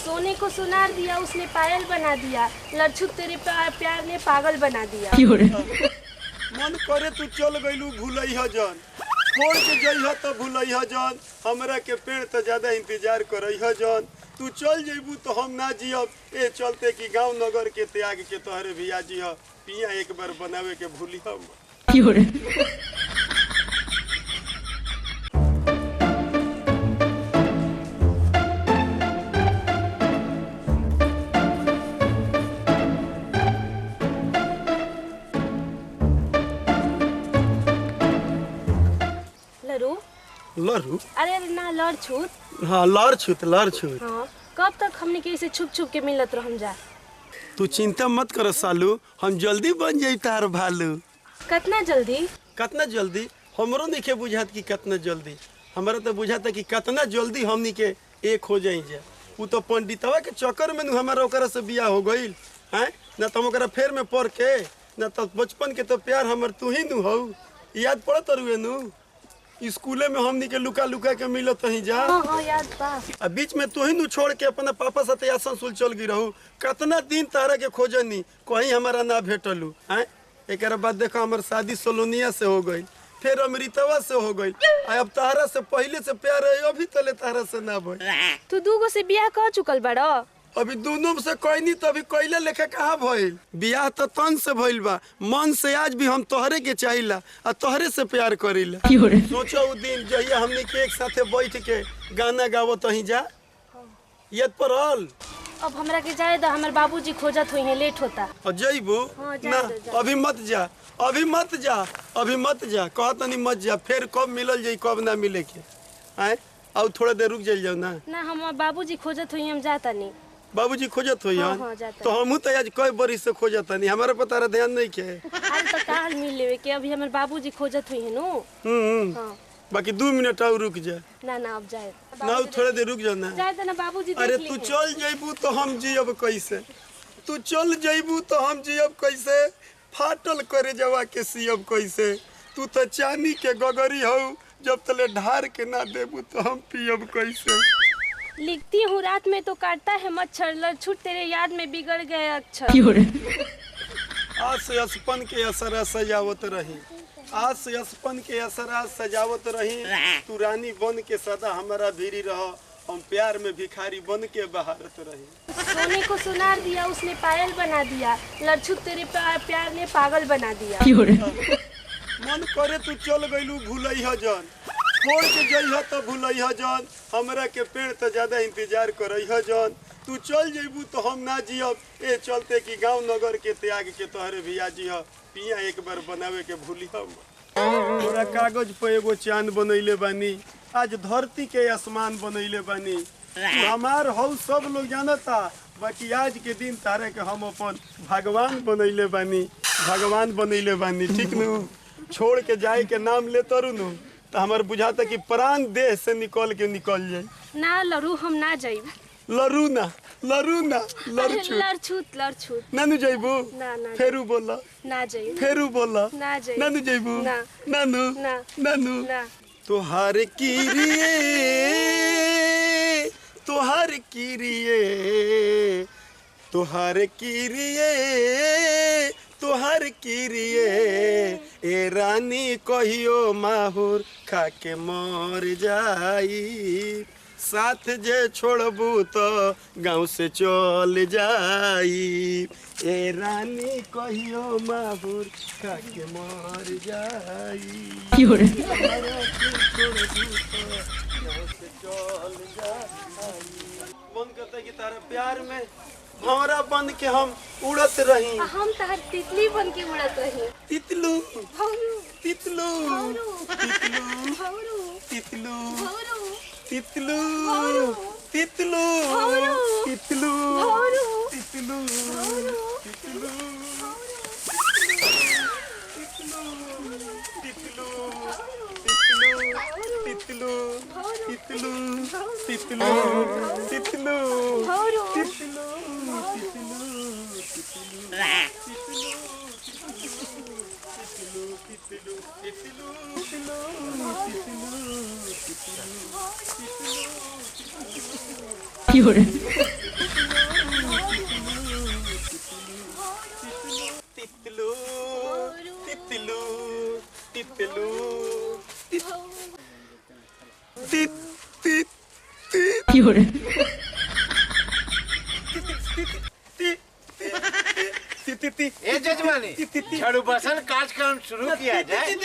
सोने को सुनार दिया उसने पायल बना दिया, लड़छुत तेरे प्यार ने पागल बना दिया। मन करे तू चल गइलू भूलैहा जन, छोड़ के जइहा तो भूलैहा जन, हमरा के पेड़ तो ज्यादा इंतजार करैहा जन। तू चल जइबू तो हम ना जियब, ए चलते कि गांव नगर के त्याग के तोहरे भी आ जिह, पिया एक बार बनावे के भूलिहा। लरू? अरे ना लड़छुत। हाँ लड़छुत लड़छुत। हाँ कब तक हमने के इसे छुप छुप के मिलत रहम जा। तू चिंता मत कर सालू, हम जल्दी बन जाई तार भालू। कितना जल्दी? कितना जल्दी हमरो नहीं के बुझात कि कितना जल्दी, हमारा तो बुझाता कि कितना जल्दी हमनी के एक हो जाई जा। वो तो पंडितवा के चक्कर में हमारा ओकरा से बियाह हो गईल हैं, ना तो ओकरा फेर में पड़ के, ना तो बचपन के तो प्यार हमर तू ही नु हो। याद पड़त रुए नु स्कूले में हमनी के लुका लुका के मिलत ही जा। हाँ याद बा। अब बीच में तू ही नु छोड़ के अपना पापा साथे आसनसोल चल गई रहू, कितना दिन तारा के खोजनी कहीं हमारा ना भेटलू हैं। एक बाद देखो हमार शादी सोलोनिया से हो गई, फिर अमृतवा से हो गई, अब तारा से पहले से प्यार है, अभी तले तारा से ना भइल। तू दूगो से बियाह कर चुकल बड़ा? अभी दोनों से कोई नहीं, तो अभी कोयले लेखे कहाँ भइल। बियाह तो तन से भइल बा, मन से आज भी हम तोहरे के चाहिला और तोहरे से प्यार करीला। सोचो उ दिन जहिया हमनी के एक साथे बैठ के गाना गावत ही जा, याद पड़ल? अब हमरा के जाए दा, हमर बाबूजी खोजत होई है, लेट होता। और जइबू ना, अभी मत जा, अभी मत जा, अभी मत जा, कहत नहीं मत जा, फिर कब मिलल जाई कब ना मिले के आए। और थोड़ा देर रुक जाइल जाओ ना। ना हम बाबूजी खोजत होई, हम जाता नहीं। बाबूजी खोजत होई? हाँ, तो हमहू तो आज कई बरिस से खोजत नहीं, हमारे पर तारा ध्यान नहीं के। आज तो काल मिल लेवे के, अभी हमर बाबूजी खोजत होई है नु। हां बाकी 2 मिनट और रुक जा। ना ना अब जाए ना, थोड़ा देर रुक जा ना। जाए तो ना बाबूजी देख अरे तू चल जइबू तो हम जियब कैसे, तू चल जइबू तो हम जियब कैसे, फाटल करे जवा के सियब कैसे। तू तो चांदी के गगरी हो, जब तले ढार के ना देबू तो हम पियब कैसे। लिखती हूँ रात में तो काटता है मच्छर, लड़छुट तेरे याद में बिगड़ गए अक्षर। आज से असपन के असरा सजावत रही, आज से असपन के असरा सजावत रही, तू रानी बन के सदा हमारा भीरी रह, हम प्यार में भिखारी बन के बहारत रही। सोने को सुनार दिया उसने पायल बना दिया, लड़छुत तेरे प्यार ने पागल बना दिया। मन करे तू चल गइलू भूलैहा जन, छोड़ के जइहा तो भूलैहा जन, हमरा के पेड़ तो ज्यादा इंतजार करैहा जन। तू चल जइबू तो हम ना जियब, ए चलते कि गांव नगर के त्याग के तोहरे भी आ जिह, पिया एक बार बनावे के भूलिहा। तोरा कागज पे एगो चांद बनैले बानी, आज धरती के आसमान बनैले बानी, तू हमार हौ सब लोग जानता, बाकी आज के दिन तारे के हम अपन भगवान बनैले बानी, भगवान बनैले बानी। ठीक नु, छोड़ के जाए के नाम ले तरू नु तो हमार बुझाता कि प्राण देह से निकल के निकल जाए। ना लरू हम ना जाइब। लरू ना, लरू ना, लड़छुत लड़छुत लड़छुत नानू जइबू? ना ना फेरू बोला, ना जाइब। फेरू बोला, ना जाइब। नानू जइबू? ना नानू ना नानू ना। तोहार किरिए, तोहार किरिए, तोहार किरिए, तोहार किरिए, ए रानी कहियो माहुर खा के मर जाई, साथ जे छोड़बू तो गाँव से चल जाई, ए रानी कहियो माहुर खा के मर जाई, छोड़बू तो गाँव से चल जाई। मन करता कि तारा प्यार में भंवरा बन के हम उड़त रही, हम तहर तितली बन के उड़त रही। तितलू भौरू तितलू भौरू तितलू भौरू तितलू भौरू तितलू भौरू तितलू भौरू तितलू भौरू तितलू भौरू तितलू तितलू तितलू तितलू तितलू तितलू भौरू तितलू有人。ए जजमानी झाड़ू बसन कार्यक्रम शुरू किया जाए।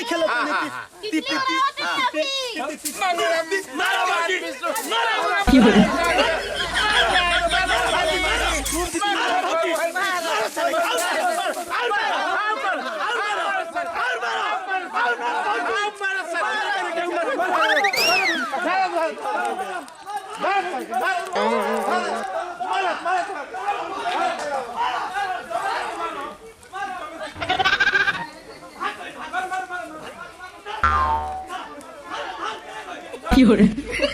Fiore.